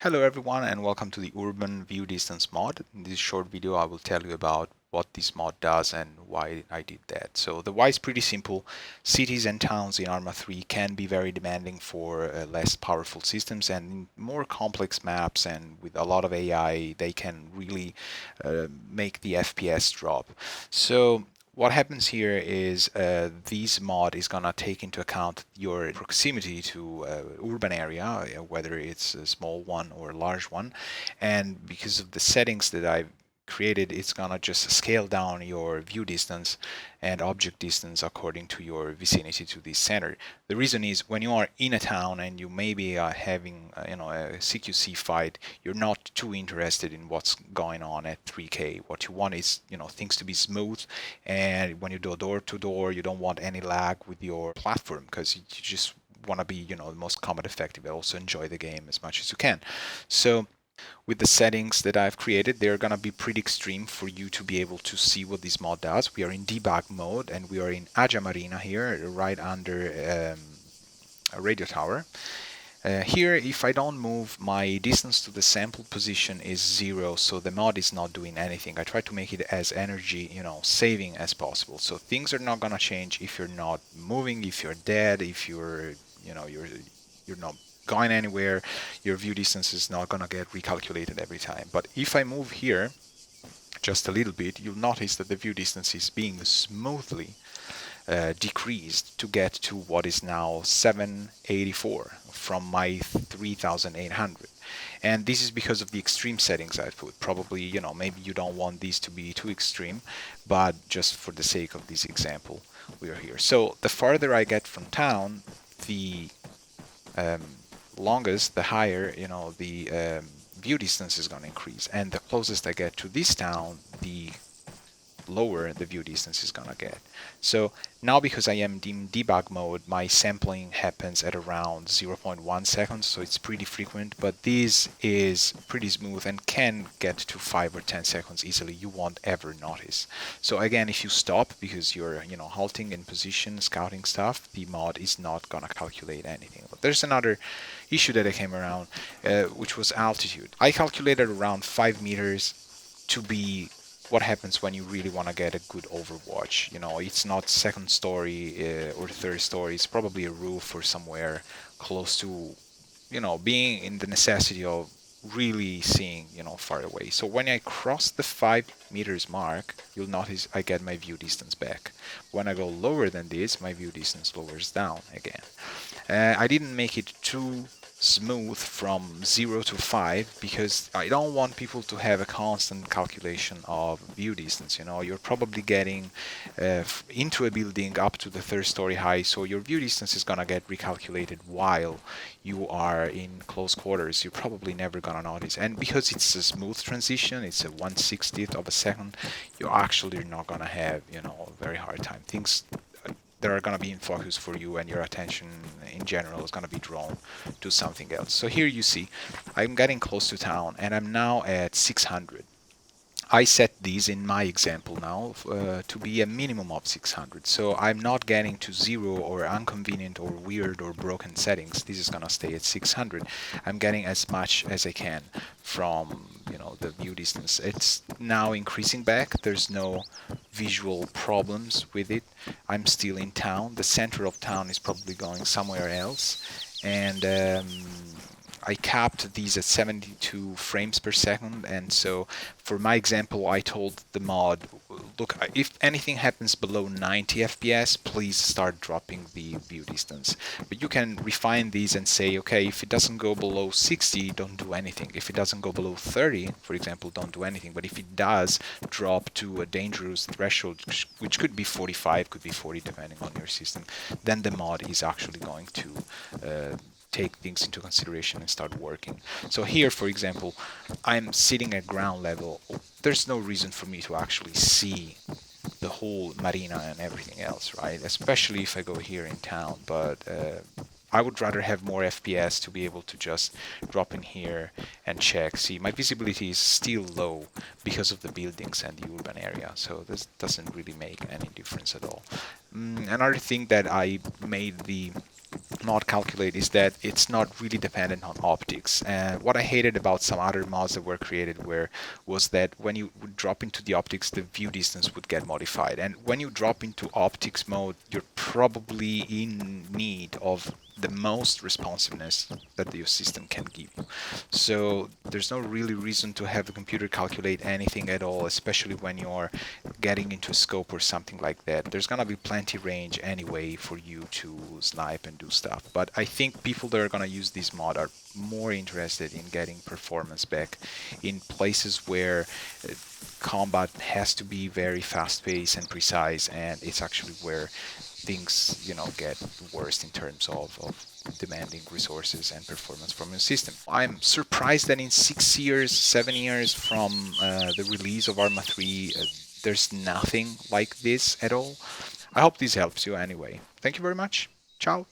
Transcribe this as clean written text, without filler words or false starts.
Hello everyone and welcome to the Urban View Distance mod. In this short video I will tell you about what this mod does and why I did that. So the why is pretty simple. Cities and towns in Arma 3 can be very demanding for less powerful systems, and in more complex maps and with a lot of AI they can really make the FPS drop. So what happens here is this mod is gonna take into account your proximity to urban area, whether it's a small one or a large one, and because of the settings that I've created, it's gonna just scale down your view distance and object distance according to your vicinity to the center. The reason is when you are in a town and you maybe are having a CQC fight, you're not too interested in what's going on at 3K. What you want is things to be smooth, and when you do door to door, you don't want any lag with your platform because you just want to be the most combat effective and also enjoy the game as much as you can. So with the settings that I've created, they're going to be pretty extreme for you to be able to see what this mod does. We are in debug mode and we are in Aja Marina here, right under a radio tower. Here, if I don't move, my distance to the sample position is 0, so the mod is not doing anything. I try to make it as energy, saving as possible. So things are not gonna change if you're not moving, if you're dead, if you're not going anywhere. Your view distance is not gonna get recalculated every time. But if I move here just a little bit, you'll notice that the view distance is being smoothly decreased to get to what is now 784 from my 3800. And this is because of the extreme settings I've put. Probably, maybe you don't want these to be too extreme, but just for the sake of this example, we are here. So the farther I get from town, the longest, the higher, the view distance is going to increase. And the closest I get to this town, the lower the view distance is gonna get. So now, because I am in debug mode, my sampling happens at around 0.1 seconds, so it's pretty frequent, but this is pretty smooth and can get to 5 or 10 seconds easily. You won't ever notice. So again, if you stop because you're halting in position, scouting stuff, the mod is not gonna calculate anything. But there's another issue that I came around, which was altitude. I calculated around 5 meters to be what happens when you really want to get a good overwatch. It's not second story or third story. It's probably a roof or somewhere close to, being in the necessity of really seeing, far away. So when I cross the 5 meters mark, you'll notice I get my view distance back. When I go lower than this, my view distance lowers down again. I didn't make it too smooth from 0 to 5 because I don't want people to have a constant calculation of view distance. You're probably getting into a building up to the third story high, so your view distance is gonna get recalculated while you are in close quarters. You're probably never gonna notice, and because it's a smooth transition, it's a 1/60th of a second, you're actually not gonna have a very hard time. Things that are going to be in focus for you, and your attention in general is going to be drawn to something else. So here you see I'm getting close to town and I'm now at 600. I set these in my example now to be a minimum of 600. So I'm not getting to 0 or inconvenient or weird or broken settings. This is going to stay at 600. I'm getting as much as I can from the view distance. It's now increasing back. There's no visual problems with it. I'm still in town. The center of town is probably going somewhere else. And I capped these at 72 frames per second, and so for my example I told the mod, look, if anything happens below 90 FPS, please start dropping the view distance. But you can refine these and say, okay, if it doesn't go below 60, don't do anything. If it doesn't go below 30, for example, don't do anything. But if it does drop to a dangerous threshold, which could be 45, could be 40, depending on your system, then the mod is actually going to take things into consideration and start working. So here, for example, I'm sitting at ground level. There's no reason for me to actually see the whole marina and everything else, right? Especially if I go here in town. But I would rather have more FPS to be able to just drop in here and check. See, my visibility is still low because of the buildings and the urban area, so this doesn't really make any difference at all. Another thing that I made the mod calculate is that it's not really dependent on optics. And what I hated about some other mods that were created was that when you would drop into the optics, the view distance would get modified. And when you drop into optics mode, you're probably in need of the most responsiveness that your system can give you. So there's no really reason to have the computer calculate anything at all, especially when you're getting into a scope or something like that. There's gonna be plenty range anyway for you to snipe and do stuff. But I think people that are gonna use this mod are more interested in getting performance back in places where combat has to be very fast-paced and precise, and it's actually where things, get worse in terms of demanding resources and performance from your system. I'm surprised that in 6 years, 7 years from the release of Arma 3, there's nothing like this at all. I hope this helps you anyway. Thank you very much. Ciao.